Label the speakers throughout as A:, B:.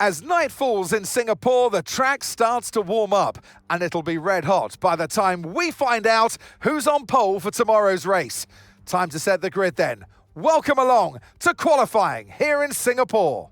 A: As night falls in Singapore, the track starts to warm up, and it'll be red hot by the time we find out who's on pole for tomorrow's race. Time to set the grid then. Welcome along to qualifying here in Singapore.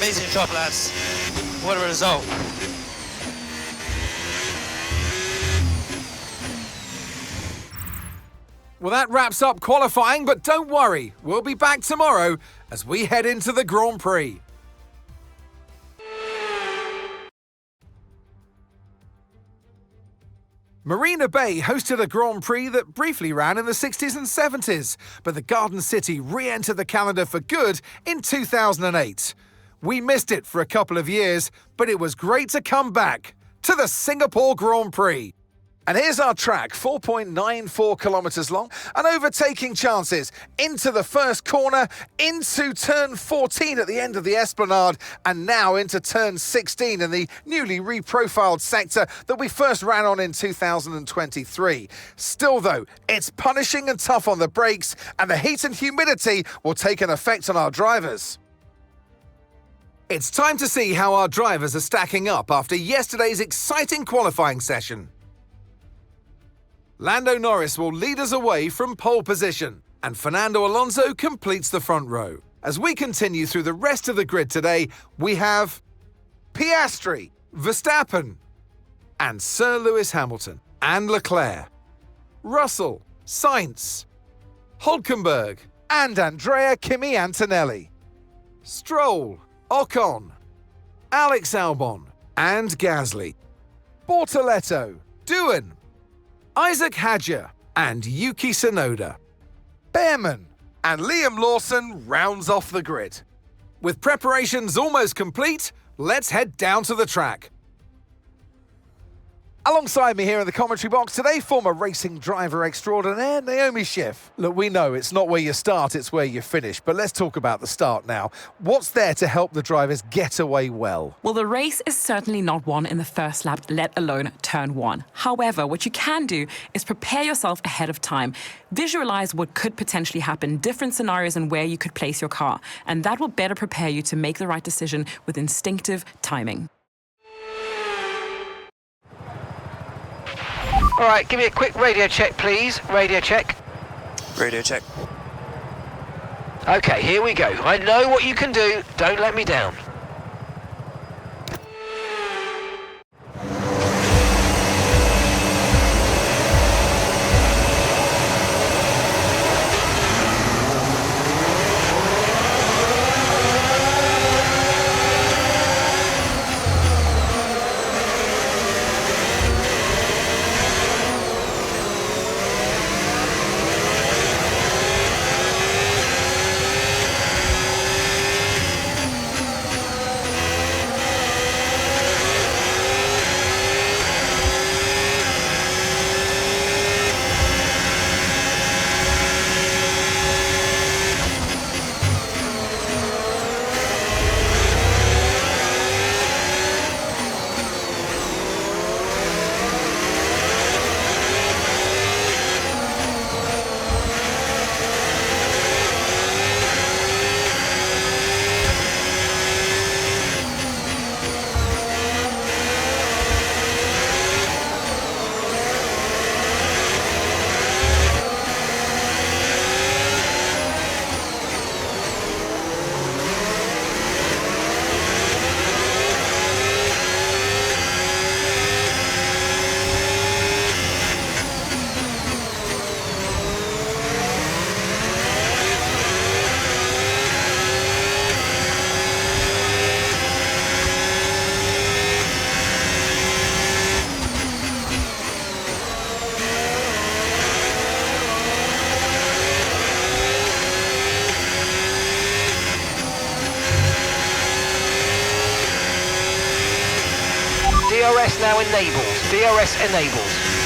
B: Amazing job, lads. What a result.
A: Well, that wraps up qualifying, but don't worry, we'll be back tomorrow as we head into the Grand Prix. Marina Bay hosted a Grand Prix that briefly ran in the 60s and 70s, but the Garden City re-entered the calendar for good in 2008. We missed it for a couple of years, but it was great to come back to the Singapore Grand Prix. And here's our track, 4.94 kilometres long, and overtaking chances into the first corner, into turn 14 at the end of the Esplanade, and now into turn 16 in the newly reprofiled sector that we first ran on in 2023. Still though, it's punishing and tough on the brakes, and the heat and humidity will take an effect on our drivers. It's time to see how our drivers are stacking up after yesterday's exciting qualifying session. Lando Norris will lead us away from pole position, and Fernando Alonso completes the front row. As we continue through the rest of the grid today, we have Piastri, Verstappen, and Sir Lewis Hamilton, and Leclerc, Russell, Sainz, Hülkenberg, and Andrea Kimi Antonelli, Stroll, Ocon, Alex Albon, and Gasly, Bortoletto, Doohan, Isaac Hadjar, and Yuki Tsunoda. Behrman and Liam Lawson rounds off the grid. With preparations almost complete, let's head down to the track. Alongside me here in the commentary box today, former racing driver extraordinaire Naomi Schiff. Look, we know it's not where you start, it's where you finish, but let's talk about the start now. What's there to help the drivers get away well?
C: Well, the race is certainly not won in the first lap, let alone turn one. However, what you can do is prepare yourself ahead of time. Visualize what could potentially happen, different scenarios and where you could place your car, and that will better prepare you to make the right decision with instinctive timing.
D: All right, give me a quick radio check, please. Radio check.
B: Radio check.
D: Okay, here we go. I know what you can do. Don't let me down. DRS now enabled. DRS enabled.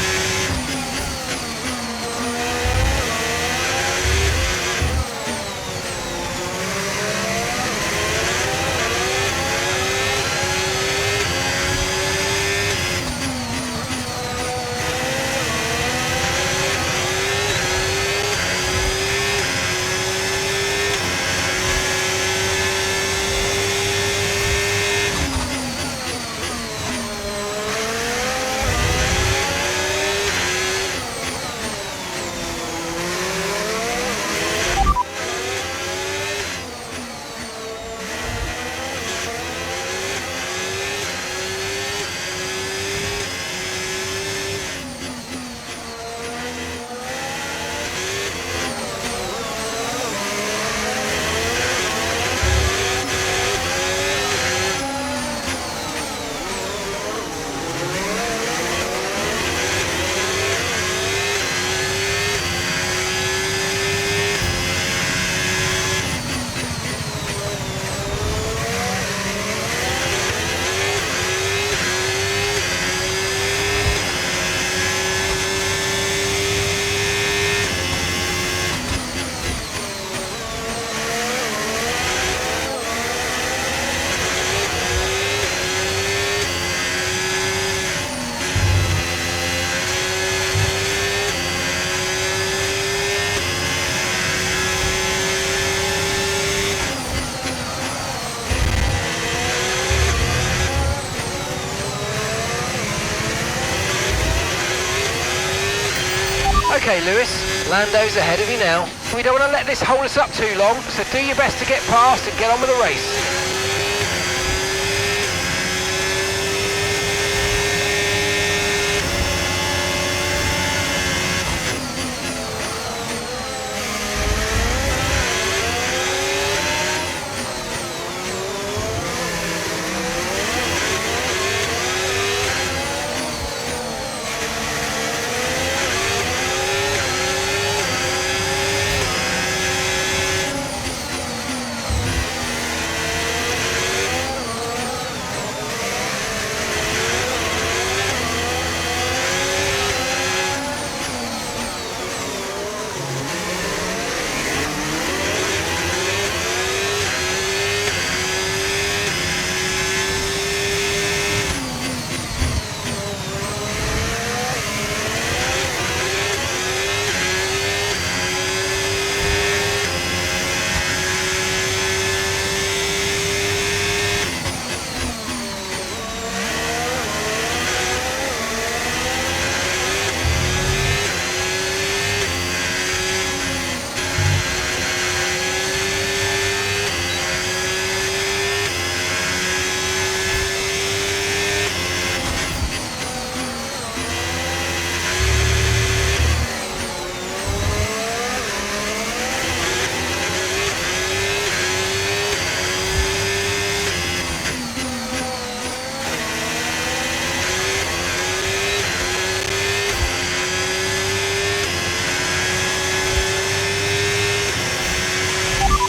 D: Okay, Lewis, Lando's ahead of you now. We don't want to let this hold us up too long, so do your best to get past and get on with the race.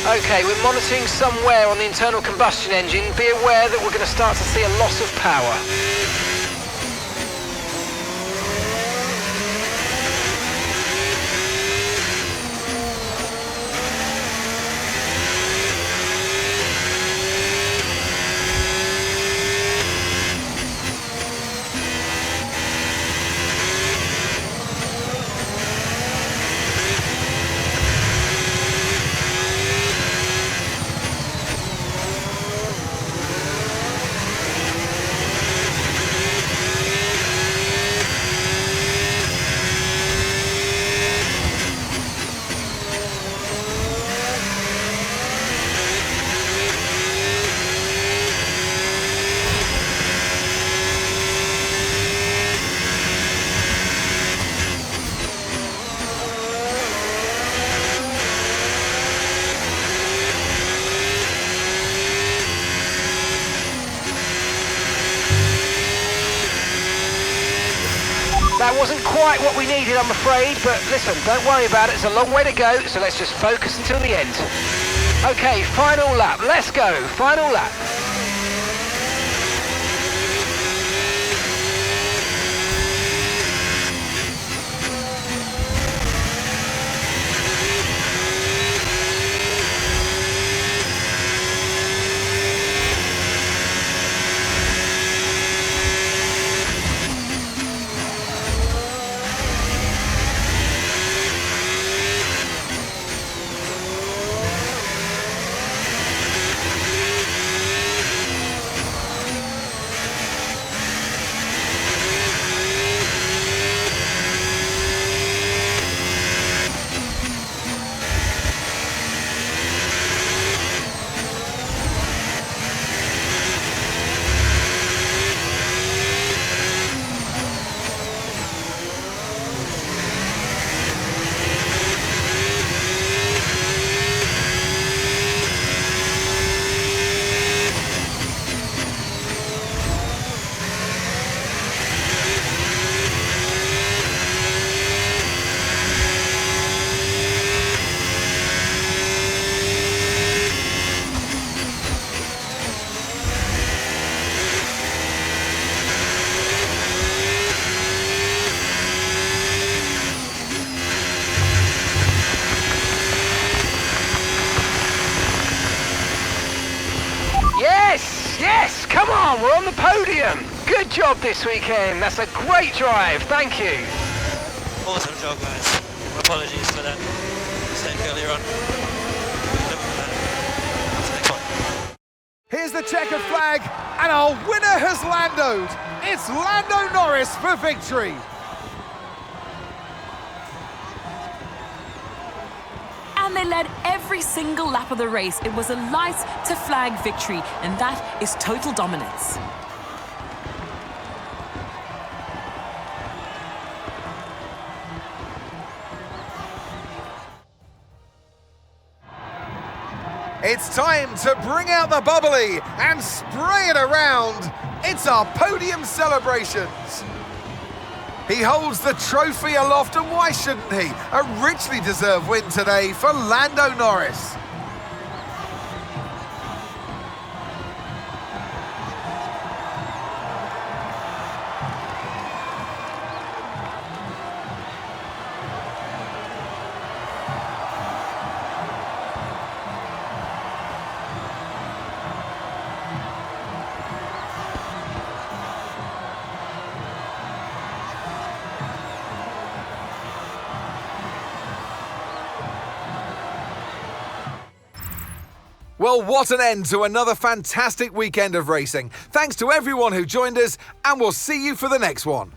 D: Okay, we're monitoring some wear on the internal combustion engine. Be aware that we're going to start to see a loss of power. That wasn't quite what we needed, I'm afraid, but listen, don't worry about it. It's a long way to go, so let's just focus until the end. Okay, final lap. Let's go. Final lap. Yes, come on, we're on the podium. Good job this weekend. That's a great drive. Thank you.
B: Awesome job, guys. Apologies for that mistake earlier on.
A: Here's the checkered flag, and our winner has landed. It's Lando Norris for victory.
C: And they led every single lap of the race. It was a light to flag victory, and that is total dominance.
A: It's time to bring out the bubbly and spray it around. It's our podium celebrations. He holds the trophy aloft, and why shouldn't he? A richly deserved win today for Lando Norris. Well, what an end to another fantastic weekend of racing. Thanks to everyone who joined us, and we'll see you for the next one.